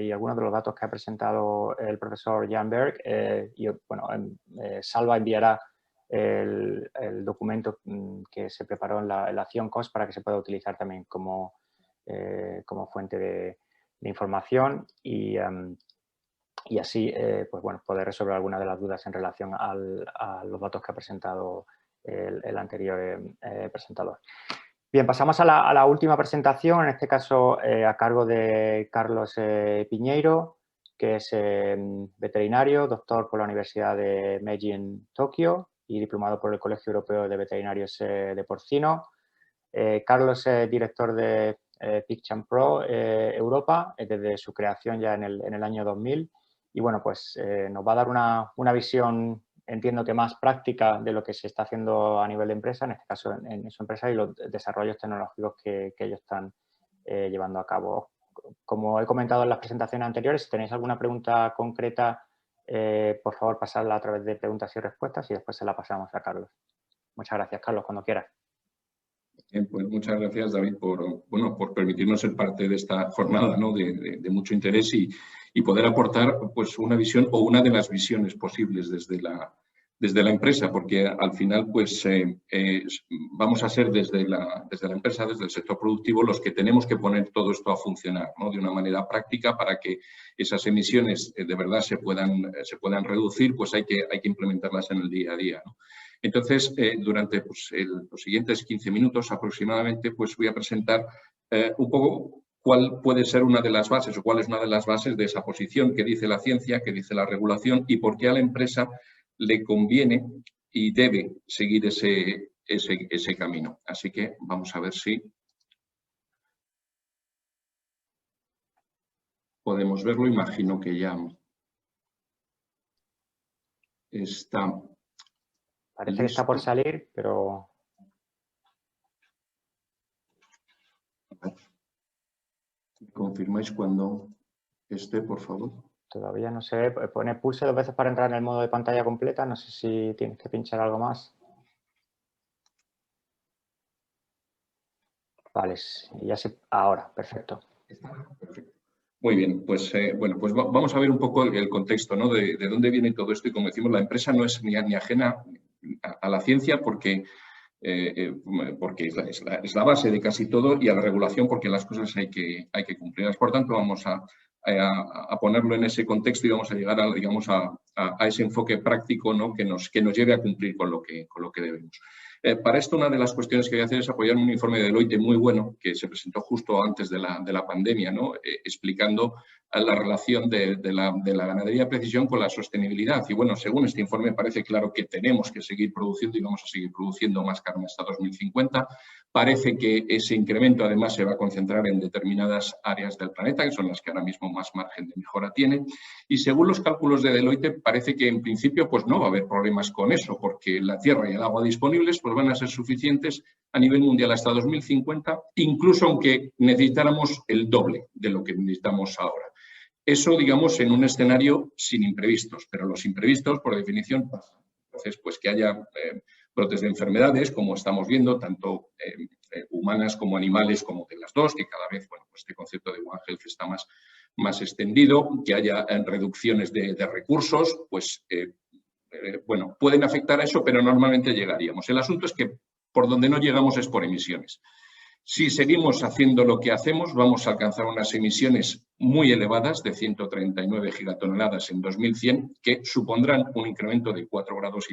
y algunos de los datos que ha presentado el profesor Jan Berg. Y bueno, Salva enviará el documento que se preparó en la acción COS para que se pueda utilizar también como fuente de información y así pues bueno, poder resolver algunas de las dudas en relación a los datos que ha presentado el anterior presentador. Bien, pasamos a la última presentación, en este caso a cargo de Carlos Piñeiro, que es veterinario, doctor por la Universidad de Meiji en Tokio y diplomado por el Colegio Europeo de Veterinarios de Porcino. Carlos es director de PicCham Pro Europa desde su creación ya en el año 2000 y bueno, pues nos va a dar una visión, entiendo que más práctica de lo que se está haciendo a nivel de empresa, en este caso en su empresa y los desarrollos tecnológicos que ellos están llevando a cabo. Como he comentado en las presentaciones anteriores, si tenéis alguna pregunta concreta, por favor pasadla a través de preguntas y respuestas y después se la pasamos a Carlos. Muchas gracias, Carlos, cuando quieras. Bien, pues muchas gracias, David, por permitirnos ser parte de esta jornada, ¿no? de mucho interés y poder aportar pues, una visión o una de las visiones posibles desde la empresa, porque al final pues, vamos a ser desde la empresa, desde el sector productivo, los que tenemos que poner todo esto a funcionar, ¿no? De una manera práctica para que esas emisiones de verdad se puedan reducir, pues hay que implementarlas en el día a día, ¿no? Entonces, durante pues, los siguientes 15 minutos aproximadamente, pues voy a presentar un poco cuál puede ser una de las bases o cuál es una de las bases de esa posición que dice la ciencia, que dice la regulación y por qué a la empresa le conviene y debe seguir ese camino. Así que vamos a ver si podemos verlo. Imagino que ya está. Parece que está por salir, pero... ¿Confirmáis cuando esté, por favor? Todavía no se ve. Pone pulse 2 veces para entrar en el modo de pantalla completa. No sé si tienes que pinchar algo más. Vale, ya se... Ahora, perfecto. Perfecto. Muy bien, pues bueno, pues vamos a ver un poco el contexto, ¿no? De dónde viene todo esto y como decimos, la empresa no es ni ajena a la ciencia porque es la base de casi todo y a la regulación porque las cosas hay que cumplirlas. Por tanto, vamos a ponerlo en ese contexto y vamos a llegar a ese enfoque práctico, ¿no? que nos lleve a cumplir con lo que debemos. Para esto, una de las cuestiones que voy a hacer es apoyar un informe de Deloitte muy bueno que se presentó justo antes de la pandemia, ¿no? Explicando la relación de la ganadería de precisión con la sostenibilidad. Y bueno, según este informe parece claro que tenemos que seguir produciendo y vamos a seguir produciendo más carne hasta 2050. Parece que ese incremento además se va a concentrar en determinadas áreas del planeta, que son las que ahora mismo más margen de mejora tienen. Y según los cálculos de Deloitte, parece que en principio pues no va a haber problemas con eso, porque la tierra y el agua disponibles pues van a ser suficientes a nivel mundial hasta 2050, incluso aunque necesitáramos el doble de lo que necesitamos ahora. Eso, digamos, en un escenario sin imprevistos, pero los imprevistos, por definición, pasan. Entonces, pues que haya brotes de enfermedades, como estamos viendo, tanto humanas como animales, como de las dos, que cada vez, bueno, pues este concepto de One Health está más extendido, que haya reducciones de recursos, pues, bueno, pueden afectar a eso, pero normalmente llegaríamos. El asunto es que por donde no llegamos es por emisiones. Si seguimos haciendo lo que hacemos, vamos a alcanzar unas emisiones muy elevadas de 139 gigatoneladas en 2100, que supondrán un incremento de 4,5 grados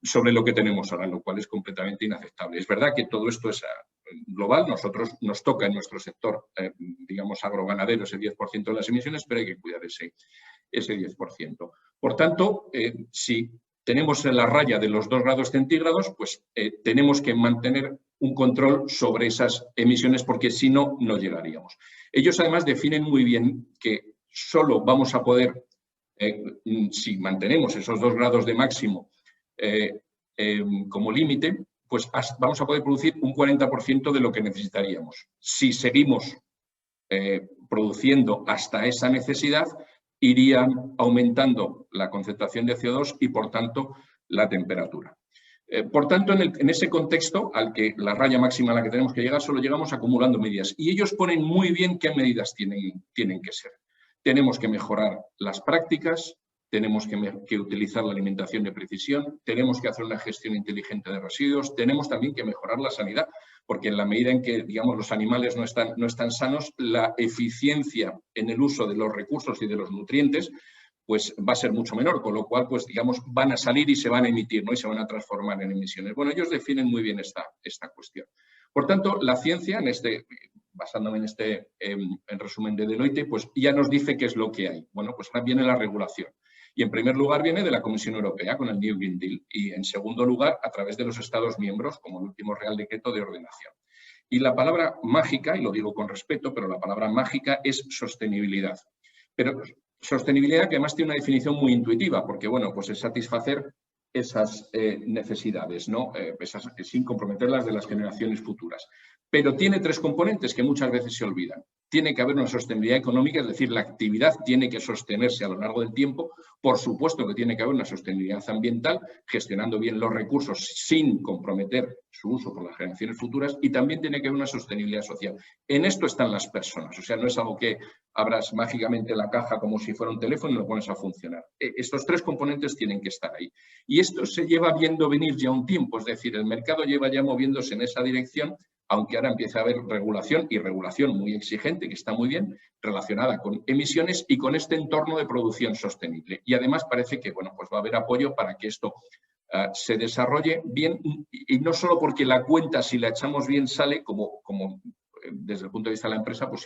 sobre lo que tenemos ahora, lo cual es completamente inaceptable. Es verdad que todo esto es global, nos toca en nuestro sector, digamos, agroganadero, ese 10% de las emisiones, pero hay que cuidar ese 10%. Por tanto, si tenemos la raya de los 2 grados centígrados, pues tenemos que mantener un control sobre esas emisiones porque si no, no llegaríamos. Ellos además definen muy bien que solo vamos a poder, si mantenemos esos 2 grados de máximo como límite, pues vamos a poder producir un 40% de lo que necesitaríamos. Si seguimos produciendo hasta esa necesidad, iría aumentando la concentración de CO2 y, por tanto, la temperatura. Por tanto, en ese contexto, al que la raya máxima a la que tenemos que llegar, solo llegamos acumulando medidas. Y ellos ponen muy bien qué medidas tienen que ser. Tenemos que mejorar las prácticas, tenemos que utilizar la alimentación de precisión, tenemos que hacer una gestión inteligente de residuos, tenemos también que mejorar la sanidad, porque en la medida en que, digamos, los animales no están sanos, la eficiencia en el uso de los recursos y de los nutrientes pues va a ser mucho menor, con lo cual, pues digamos, van a salir y se van a emitir, ¿no? Y se van a transformar en emisiones. Bueno, ellos definen muy bien esta cuestión. Por tanto, la ciencia, basándome en resumen de Deloitte, pues ya nos dice qué es lo que hay. Bueno, pues ahora viene la regulación. Y en primer lugar viene de la Comisión Europea con el New Green Deal y en segundo lugar a través de los Estados miembros como el último Real Decreto de Ordenación. Y la palabra mágica, y lo digo con respeto, pero la palabra mágica es sostenibilidad. Pero sostenibilidad que además tiene una definición muy intuitiva, porque bueno, pues es satisfacer esas necesidades, ¿no? Sin comprometerlas de las generaciones futuras. Pero tiene tres componentes que muchas veces se olvidan. Tiene que haber una sostenibilidad económica, es decir, la actividad tiene que sostenerse a lo largo del tiempo. Por supuesto que tiene que haber una sostenibilidad ambiental, gestionando bien los recursos sin comprometer su uso por las generaciones futuras. Y también tiene que haber una sostenibilidad social. En esto están las personas. O sea, no es algo que abras mágicamente la caja como si fuera un teléfono y lo pones a funcionar. Estos tres componentes tienen que estar ahí. Y esto se lleva viendo venir ya un tiempo. Es decir, el mercado lleva ya moviéndose en esa dirección, aunque ahora empieza a haber regulación y regulación muy exigente, que está muy bien, relacionada con emisiones y con este entorno de producción sostenible. Y además parece que bueno, pues va a haber apoyo para que esto se desarrolle bien y no solo porque la cuenta, si la echamos bien, sale como desde el punto de vista de la empresa, pues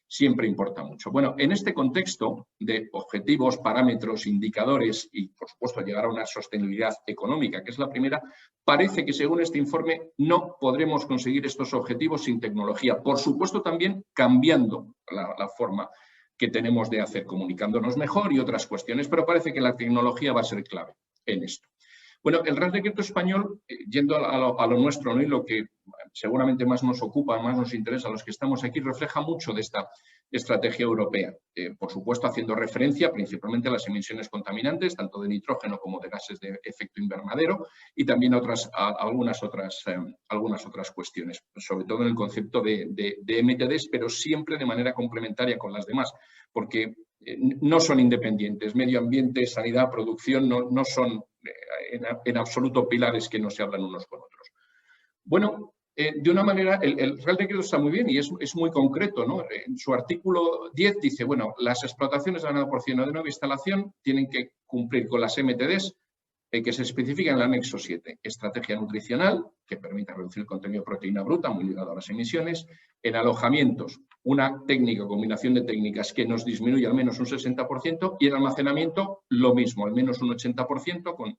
siempre importa mucho. Bueno, en este contexto de objetivos, parámetros, indicadores y, por supuesto, llegar a una sostenibilidad económica, que es la primera, parece que, según este informe, no podremos conseguir estos objetivos sin tecnología. Por supuesto, también cambiando la forma que tenemos de hacer, comunicándonos mejor y otras cuestiones, pero parece que la tecnología va a ser clave en esto. Bueno, el Real Decreto español, yendo a lo nuestro, ¿no? Y lo que seguramente más nos ocupa, más nos interesa a los que estamos aquí, refleja mucho de esta estrategia europea. Por supuesto, haciendo referencia principalmente a las emisiones contaminantes, tanto de nitrógeno como de gases de efecto invernadero, y también algunas otras cuestiones, sobre todo en el concepto de MTDs, pero siempre de manera complementaria con las demás, porque no son independientes. Medio ambiente, sanidad, producción no son en absoluto pilares que no se hablan unos con otros. Bueno, de una manera, el Real Decreto está muy bien y es muy concreto, ¿no? En su artículo 10 dice, bueno, las explotaciones de ganado porcino de nueva instalación tienen que cumplir con las MTDs que se especifican en el anexo 7. Estrategia nutricional, que permita reducir el contenido de proteína bruta, muy ligado a las emisiones. En alojamientos, una combinación de técnicas que nos disminuye al menos un 60%. Y en almacenamiento, lo mismo, al menos un 80% con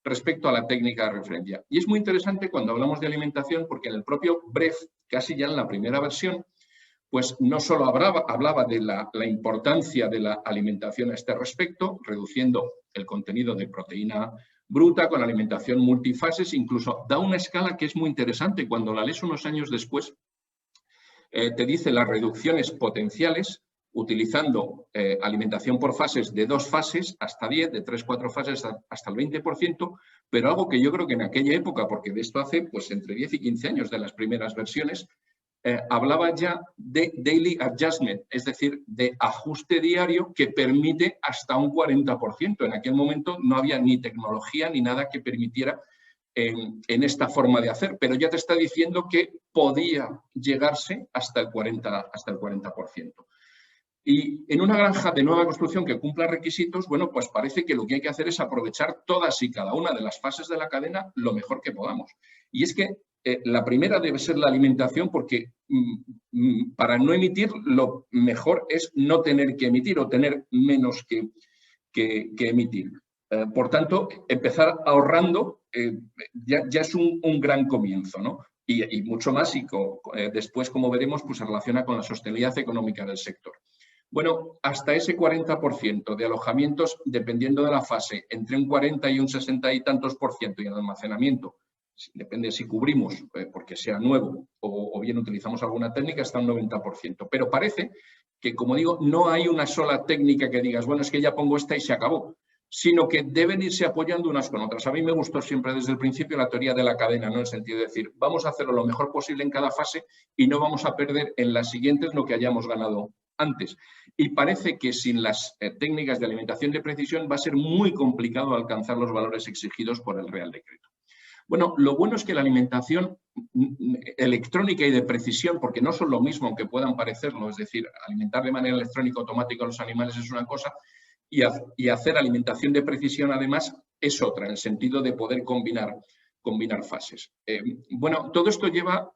respecto a la técnica de referencia. Y es muy interesante cuando hablamos de alimentación, porque en el propio BREF, casi ya en la primera versión, pues no solo hablaba de la importancia de la alimentación a este respecto, reduciendo el contenido de proteína bruta con alimentación multifases, incluso da una escala que es muy interesante. Cuando la lees unos años después, te dice las reducciones potenciales utilizando alimentación por fases de 2 fases hasta 10, de 3-4 fases hasta el 20%, pero algo que yo creo que en aquella época, porque de esto hace pues entre 10 y 15 años de las primeras versiones, hablaba ya de daily adjustment, es decir, de ajuste diario que permite hasta un 40%. En aquel momento no había ni tecnología ni nada que permitiera en esta forma de hacer, pero ya te está diciendo que podía llegarse hasta el 40%. Y en una granja de nueva construcción que cumpla requisitos, bueno, pues parece que lo que hay que hacer es aprovechar todas y cada una de las fases de la cadena lo mejor que podamos. Y es que la primera debe ser la alimentación, porque para no emitir lo mejor es no tener que emitir o tener menos que emitir. Por tanto, empezar ahorrando ya es un gran comienzo, ¿no? Y mucho más, y después, como veremos, pues se relaciona con la sostenibilidad económica del sector. Bueno, hasta ese 40% de alojamientos, dependiendo de la fase, entre un 40 y un 60 y tantos por ciento, y en almacenamiento, depende si cubrimos porque sea nuevo o bien utilizamos alguna técnica, está un 90%. Pero parece que, como digo, no hay una sola técnica que digas, bueno, es que ya pongo esta y se acabó. sino que deben irse apoyando unas con otras. A mí me gustó siempre desde el principio la teoría de la cadena, ¿no? En el sentido de decir, vamos a hacerlo lo mejor posible en cada fase y no vamos a perder en las siguientes lo que hayamos ganado antes. Y parece que sin las técnicas de alimentación de precisión va a ser muy complicado alcanzar los valores exigidos por el Real Decreto. Bueno, lo bueno es que la alimentación electrónica y de precisión, porque no son lo mismo aunque puedan parecerlo, es decir, alimentar de manera electrónica automática a los animales es una cosa y hacer alimentación de precisión además es otra, en el sentido de poder combinar fases. Bueno, todo esto lleva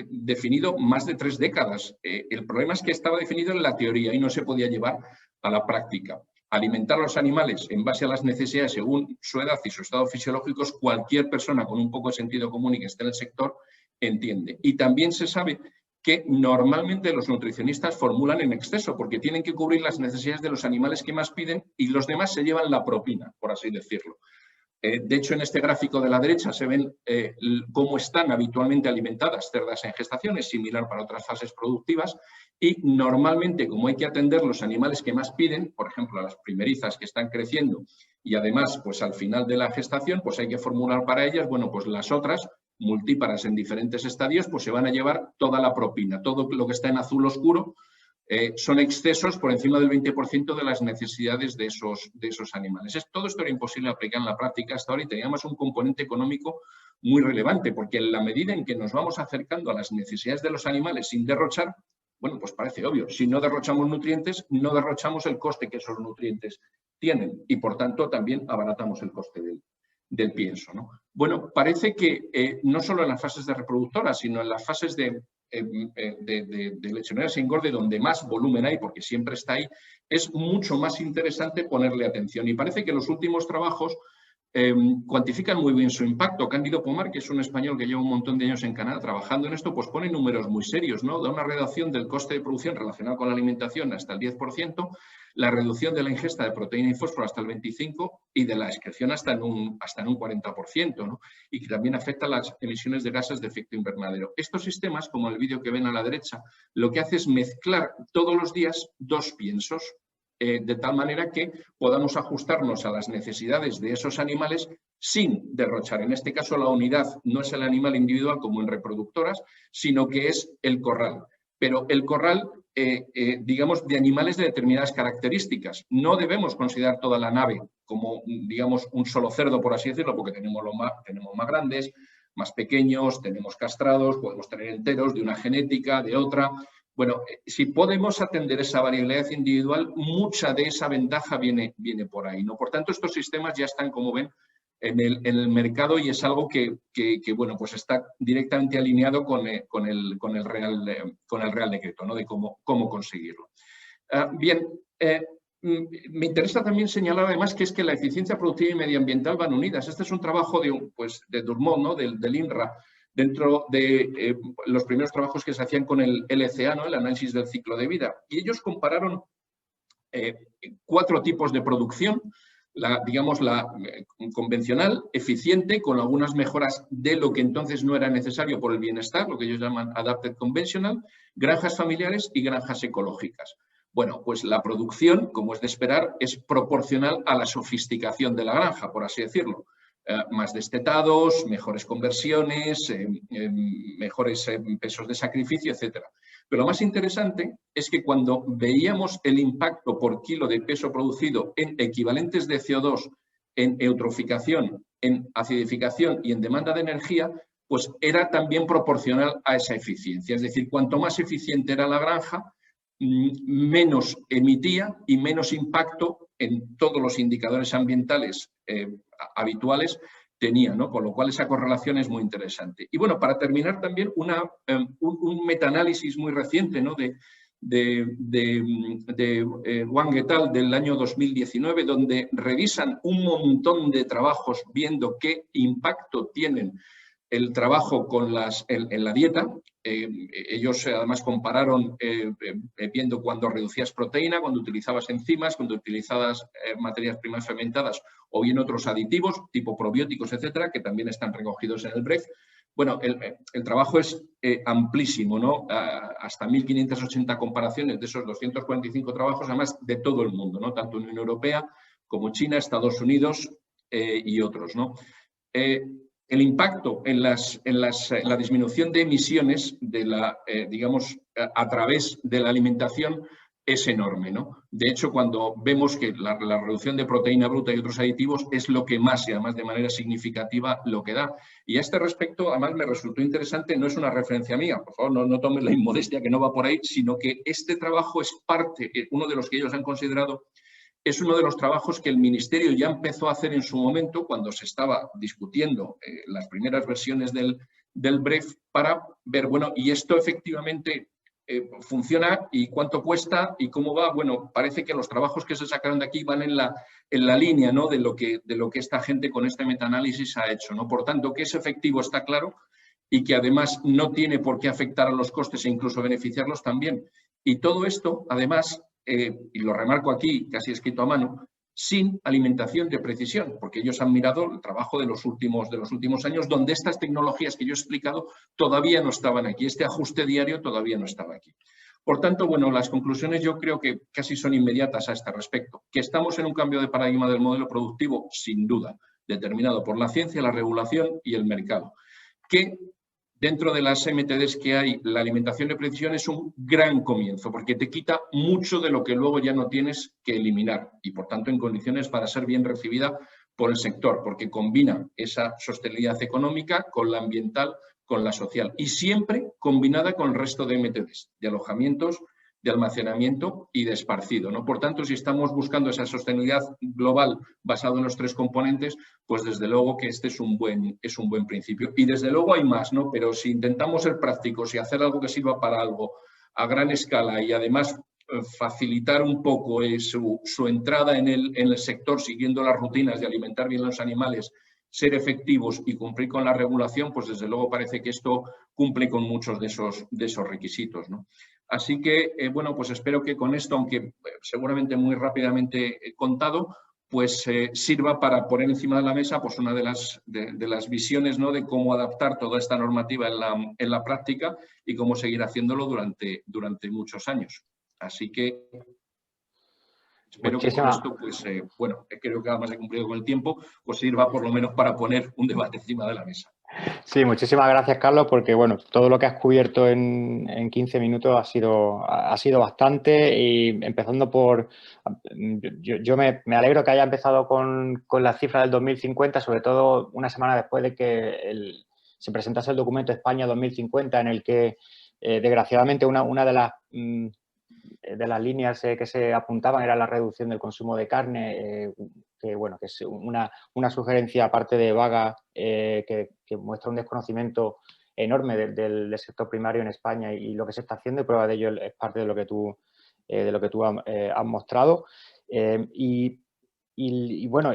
definido más de 3 décadas. El problema es que estaba definido en la teoría y no se podía llevar a la práctica. Alimentar a los animales en base a las necesidades según su edad y su estado fisiológico, cualquier persona con un poco de sentido común y que esté en el sector entiende. Y también se sabe que normalmente los nutricionistas formulan en exceso porque tienen que cubrir las necesidades de los animales que más piden y los demás se llevan la propina, por así decirlo. De hecho, en este gráfico de la derecha se ven cómo están habitualmente alimentadas cerdas en gestación, es similar para otras fases productivas, y normalmente, como hay que atender los animales que más piden, por ejemplo, a las primerizas que están creciendo y además, pues al final de la gestación, pues hay que formular para ellas, bueno, pues las otras multíparas en diferentes estadios, pues se van a llevar toda la propina, todo lo que está en azul oscuro, son excesos por encima del 20% de las necesidades de esos animales. Todo esto era imposible aplicar en la práctica hasta ahora y teníamos un componente económico muy relevante, porque en la medida en que nos vamos acercando a las necesidades de los animales sin derrochar, bueno, pues parece obvio, si no derrochamos nutrientes, no derrochamos el coste que esos nutrientes tienen y, por tanto, también abaratamos el coste del pienso, ¿no? Bueno, parece que no solo en las fases de reproductoras, sino en las fases de lechoneras e engorde, donde más volumen hay, porque siempre está ahí, es mucho más interesante ponerle atención. Y parece que los últimos trabajos cuantifican muy bien su impacto. Cándido Pomar, que es un español que lleva un montón de años en Canadá trabajando en esto, pues pone números muy serios, ¿no? Da una reducción del coste de producción relacionado con la alimentación hasta el 10%, la reducción de la ingesta de proteína y fósforo hasta el 25% y de la excreción hasta en un 40%, ¿no? Y que también afecta a las emisiones de gases de efecto invernadero. Estos sistemas, como el vídeo que ven a la derecha, lo que hace es mezclar todos los días 2 piensos, de tal manera que podamos ajustarnos a las necesidades de esos animales sin derrochar. En este caso, la unidad no es el animal individual como en reproductoras, sino que es el corral. Pero el corral, digamos, de animales de determinadas características. No debemos considerar toda la nave como, digamos, un solo cerdo, por así decirlo, porque tenemos más grandes, más pequeños, tenemos castrados, podemos tener enteros de una genética, de otra. Bueno, si podemos atender esa variabilidad individual, mucha de esa ventaja viene por ahí, ¿no? Por tanto, estos sistemas ya están, como ven, en el mercado y es algo que bueno, pues está directamente alineado con el Real Decreto, ¿no? De cómo conseguirlo. Bien, me interesa también señalar además que es que la eficiencia productiva y medioambiental van unidas. Este es un trabajo de Durmont, ¿no? del INRA, dentro de los primeros trabajos que se hacían con el LCA, ¿no? El análisis del ciclo de vida. Y ellos compararon 4 tipos de producción, digamos la convencional, eficiente, con algunas mejoras de lo que entonces no era necesario por el bienestar, lo que ellos llaman adapted conventional, granjas familiares y granjas ecológicas. Bueno, pues la producción, como es de esperar, es proporcional a la sofisticación de la granja, por así decirlo. Más destetados, mejores conversiones, mejores pesos de sacrificio, etc. Pero lo más interesante es que cuando veíamos el impacto por kilo de peso producido en equivalentes de CO2, en eutroficación, en acidificación y en demanda de energía, pues era también proporcional a esa eficiencia. Es decir, cuanto más eficiente era la granja, menos emitía y menos impacto en todos los indicadores ambientales habituales tenía, ¿no? Con lo cual esa correlación es muy interesante. Y bueno, para terminar también un metaanálisis muy reciente, ¿no? de Wang et al. Del año 2019, donde revisan un montón de trabajos viendo qué impacto tienen el trabajo en la dieta. Ellos además compararon viendo cuando reducías proteína, cuando utilizabas enzimas, cuando utilizabas materias primas fermentadas o bien otros aditivos, tipo probióticos, etcétera, que también están recogidos en el BREF. Bueno, el trabajo es amplísimo, ¿no? Hasta 1.580 comparaciones de esos 245 trabajos, además de todo el mundo, ¿no? Tanto Unión Europea como China, Estados Unidos y otros, ¿no? El impacto en la disminución de emisiones digamos, a través de la alimentación es enorme, ¿no? De hecho, cuando vemos que la reducción de proteína bruta y otros aditivos es lo que más y además de manera significativa lo que da. Y a este respecto, además me resultó interesante, no es una referencia mía, por favor, no tomen la inmodestia que no va por ahí, sino que este trabajo es parte, uno de los que ellos han considerado, es uno de los trabajos que el Ministerio ya empezó a hacer en su momento cuando se estaba discutiendo las primeras versiones del BREF para ver, bueno, y esto efectivamente funciona y cuánto cuesta y cómo va. Bueno, parece que los trabajos que se sacaron de aquí van en la línea, ¿no?, de lo que esta gente con este metaanálisis ha hecho, ¿no? Por tanto, que es efectivo está claro y que además no tiene por qué afectar a los costes e incluso beneficiarlos también. Y todo esto, además, y lo remarco aquí, casi escrito a mano, sin alimentación de precisión, porque ellos han mirado el trabajo de los últimos años, donde estas tecnologías que yo he explicado todavía no estaban aquí. Este ajuste diario todavía no estaba aquí. Por tanto, bueno, las conclusiones yo creo que casi son inmediatas a este respecto. Que estamos en un cambio de paradigma del modelo productivo, sin duda, determinado por la ciencia, la regulación y el mercado. Que dentro de las MTDs que hay, la alimentación de precisión es un gran comienzo, porque te quita mucho de lo que luego ya no tienes que eliminar y, por tanto, en condiciones para ser bien recibida por el sector, porque combina esa sostenibilidad económica con la ambiental, con la social y siempre combinada con el resto de MTDs, de alojamientos, de almacenamiento y de esparcido, ¿no? Por tanto, si estamos buscando esa sostenibilidad global basada en los tres componentes, pues desde luego que este es un buen principio. Y desde luego hay más, ¿no? Pero si intentamos ser prácticos y hacer algo que sirva para algo a gran escala y además facilitar un poco su entrada en el sector siguiendo las rutinas de alimentar bien los animales, ser efectivos y cumplir con la regulación, pues desde luego parece que esto cumple con muchos de esos requisitos, ¿no? Así que, bueno, pues espero que con esto, aunque seguramente muy rápidamente contado, pues sirva para poner encima de la mesa pues una de las visiones, ¿no?, de cómo adaptar toda esta normativa en la práctica y cómo seguir haciéndolo durante muchos años. Así que espero que con esto, pues, bueno, creo que además he cumplido con el tiempo, pues sirva por lo menos para poner un debate encima de la mesa. Sí, muchísimas gracias, Carlos, porque bueno, todo lo que has cubierto en 15 minutos ha sido bastante y empezando por... Yo me alegro que haya empezado con la cifra del 2050, sobre todo una semana después de que se presentase el documento España 2050, en el que desgraciadamente una de las líneas que se apuntaban era la reducción del consumo de carne, que bueno, que es una sugerencia aparte de vaga, que muestra un desconocimiento enorme del sector primario en España y lo que se está haciendo, y prueba de ello es parte de lo que tú has mostrado. Bueno,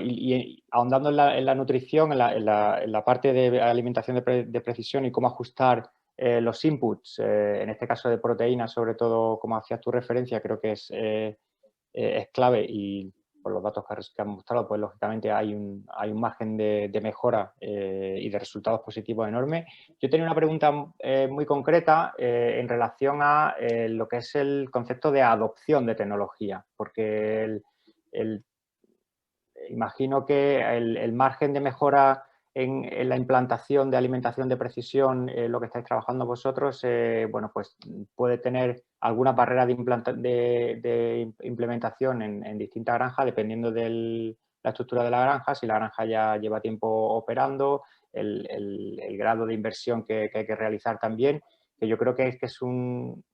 ahondando en la nutrición, en la parte de alimentación de precisión y cómo ajustar los inputs, en este caso de proteínas, sobre todo, como hacías tu referencia, creo que es clave, y por los datos que han mostrado, pues lógicamente hay un margen de mejora y de resultados positivos enorme. Yo tenía una pregunta muy concreta en relación a lo que es el concepto de adopción de tecnología, porque imagino que el margen de mejora en la implantación de alimentación de precisión, lo que estáis trabajando vosotros, bueno, pues puede tener alguna barrera de implementación en distintas granjas, dependiendo de la estructura de la granja, si la granja ya lleva tiempo operando, el grado de inversión que hay que realizar también, que yo creo que es un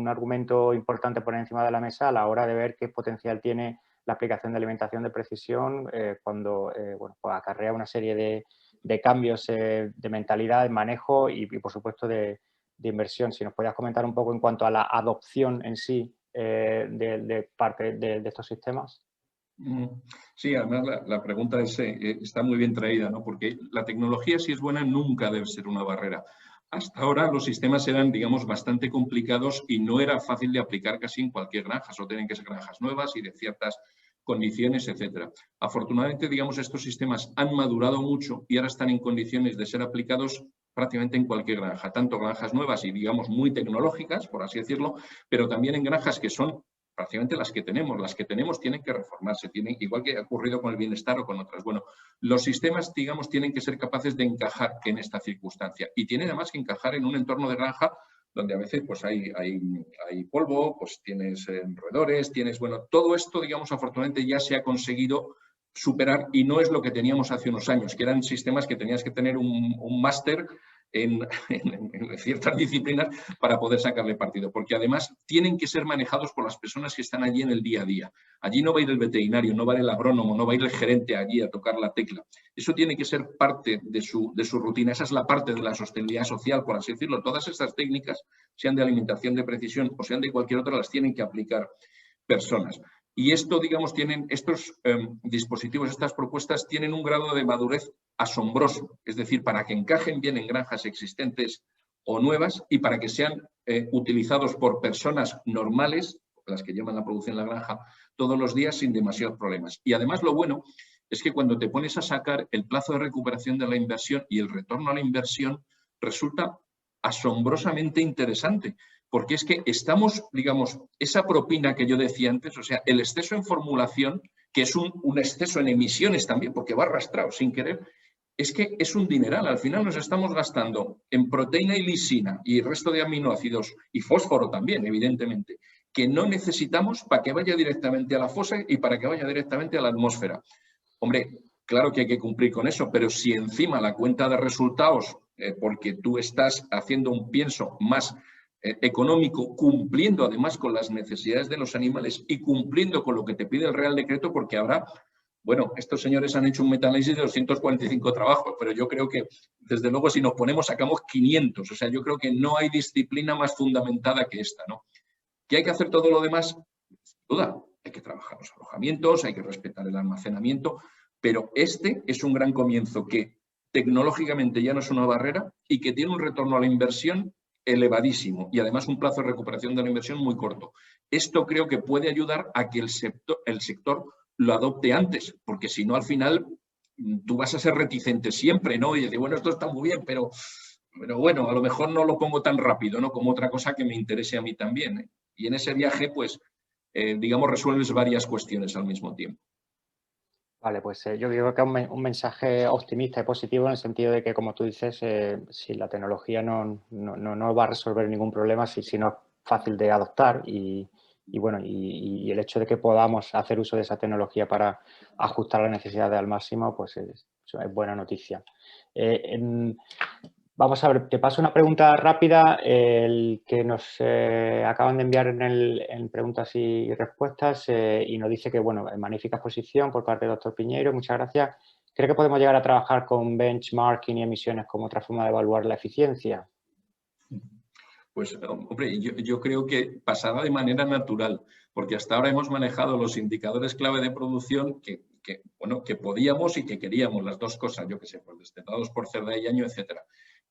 argumento importante poner encima de la mesa a la hora de ver qué potencial tiene la aplicación de alimentación de precisión cuando bueno, pues acarrea una serie de cambios de mentalidad, de manejo y por supuesto de inversión. Si nos podías comentar un poco en cuanto a la adopción en sí de parte de estos sistemas. Sí, además la pregunta está muy bien traída, ¿no? Porque la tecnología, si es buena, nunca debe ser una barrera. Hasta ahora los sistemas eran, digamos, bastante complicados y no era fácil de aplicar casi en cualquier granja. Solo tienen que ser granjas nuevas y de ciertas condiciones, etcétera. Afortunadamente, digamos, estos sistemas han madurado mucho y ahora están en condiciones de ser aplicados prácticamente en cualquier granja, tanto granjas nuevas y, digamos, muy tecnológicas, por así decirlo, pero también en granjas que son prácticamente las que tenemos tienen que reformarse, igual que ha ocurrido con el bienestar o con otras. Bueno, los sistemas, digamos, tienen que ser capaces de encajar en esta circunstancia y tienen además que encajar en un entorno de granja donde a veces pues hay polvo, pues tienes roedores, bueno, todo esto, digamos, afortunadamente ya se ha conseguido superar y no es lo que teníamos hace unos años, que eran sistemas que tenías que tener un máster en ciertas disciplinas para poder sacarle partido, porque además tienen que ser manejados por las personas que están allí en el día a día. Allí no va a ir el veterinario, no va a ir el agrónomo, no va a ir el gerente allí a tocar la tecla. Eso tiene que ser parte de su rutina, esa es la parte de la sostenibilidad social, por así decirlo. Todas estas técnicas, sean de alimentación de precisión o sean de cualquier otra, las tienen que aplicar personas. Y esto, digamos, estos dispositivos, estas propuestas tienen un grado de madurez asombroso, es decir, para que encajen bien en granjas existentes o nuevas y para que sean utilizados por personas normales, las que llevan la producción en la granja, todos los días sin demasiados problemas. Y además lo bueno es que cuando te pones a sacar el plazo de recuperación de la inversión y el retorno a la inversión, resulta asombrosamente interesante. Porque es que estamos, digamos, esa propina que yo decía antes, o sea, el exceso en formulación, que es un exceso en emisiones también, porque va arrastrado sin querer, es que es un dineral. Al final nos estamos gastando en proteína y lisina y el resto de aminoácidos y fósforo también, evidentemente, que no necesitamos para que vaya directamente a la fosa y para que vaya directamente a la atmósfera. Hombre, claro que hay que cumplir con eso, pero si encima la cuenta de resultados, porque tú estás haciendo un pienso más económico, cumpliendo además con las necesidades de los animales y cumpliendo con lo que te pide el Real Decreto, porque habrá, bueno, estos señores han hecho un metaanálisis de 245 trabajos, pero yo creo que, desde luego, si nos ponemos, sacamos 500. O sea, yo creo que no hay disciplina más fundamentada que esta, ¿no? ¿Que hay que hacer todo lo demás? Sin duda, hay que trabajar los alojamientos, hay que respetar el almacenamiento, pero este es un gran comienzo que tecnológicamente ya no es una barrera y que tiene un retorno a la inversión elevadísimo y además un plazo de recuperación de la inversión muy corto. Esto creo que puede ayudar a que el sector lo adopte antes, porque si no, al final tú vas a ser reticente siempre, ¿no? Y decir, bueno, esto está muy bien, pero bueno, a lo mejor no lo pongo tan rápido, ¿no? Como otra cosa que me interese a mí también, ¿eh? Y en ese viaje, pues, digamos, resuelves varias cuestiones al mismo tiempo. Vale, pues yo creo que es un mensaje optimista y positivo en el sentido de que, como tú dices, si la tecnología no va a resolver ningún problema, si no es fácil de adoptar y bueno, y el hecho de que podamos hacer uso de esa tecnología para ajustar las necesidades al máximo, pues es buena noticia. Vamos a ver, te paso una pregunta rápida, el que nos acaban de enviar en preguntas y respuestas y nos dice que, bueno, magnífica exposición por parte del doctor Piñeiro, muchas gracias. ¿Cree que podemos llegar a trabajar con benchmarking y emisiones como otra forma de evaluar la eficiencia? Pues, hombre, yo creo que pasará de manera natural, porque hasta ahora hemos manejado los indicadores clave de producción bueno, que podíamos y que queríamos, las dos cosas, yo qué sé, pues destetados por cerda y año, etcétera.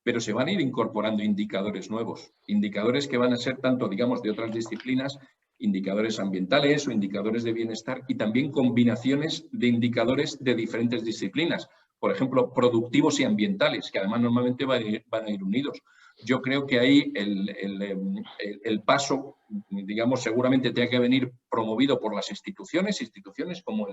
Pero se van a ir incorporando indicadores nuevos, indicadores que van a ser tanto, digamos, de otras disciplinas, indicadores ambientales o indicadores de bienestar y también combinaciones de indicadores de diferentes disciplinas. Por ejemplo, productivos y ambientales, que además normalmente van a ir unidos. Yo creo que ahí el paso, digamos, seguramente tenga que venir promovido por las instituciones como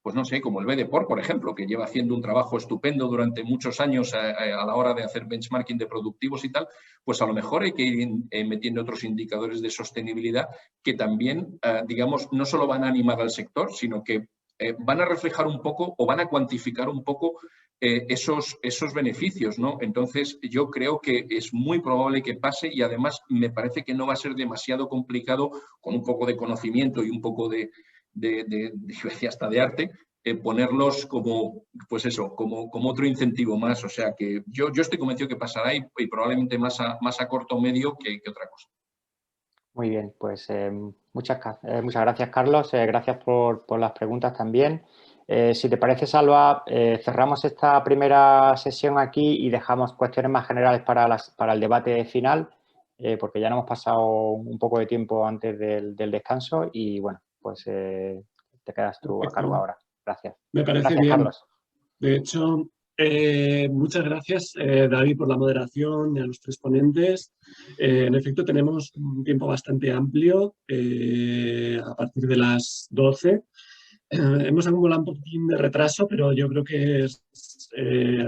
pues no sé, como el BDPOR, por ejemplo, que lleva haciendo un trabajo estupendo durante muchos años a la hora de hacer benchmarking de productivos y tal, pues a lo mejor hay que ir metiendo otros indicadores de sostenibilidad que también, digamos, no solo van a animar al sector, sino que van a reflejar un poco o van a cuantificar un poco esos beneficios, ¿no? Entonces, yo creo que es muy probable que pase y además me parece que no va a ser demasiado complicado con un poco de conocimiento y un poco hasta de arte, ponerlos como, pues eso, como otro incentivo más. O sea que yo estoy convencido que pasará y probablemente más a corto o medio que otra cosa. Muy bien, pues muchas gracias, Carlos. Gracias por las preguntas también. Si te parece, Salva, cerramos esta primera sesión aquí y dejamos cuestiones más generales para el debate final, porque ya no hemos pasado un poco de tiempo antes del descanso y, bueno, pues te quedas tú a cargo ahora. Gracias. Me parece Gracias, bien. Carlos. De hecho, Muchas gracias, David, por la moderación y a los tres ponentes. En efecto, tenemos un tiempo bastante amplio a partir de las 12. Hemos acumulado un poquitín de retraso, pero yo creo que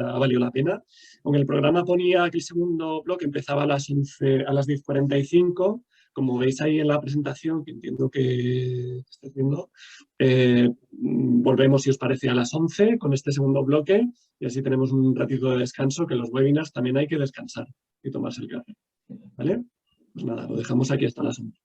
ha valido la pena. Aunque el programa ponía que el segundo bloque empezaba a las 11, a las 10:45, como veis ahí en la presentación, que entiendo que está haciendo, volvemos, si os parece, a las 11 con este segundo bloque y así tenemos un ratito de descanso, que en los webinars también hay que descansar y tomarse el café. ¿Vale? Pues nada, lo dejamos aquí hasta las 11.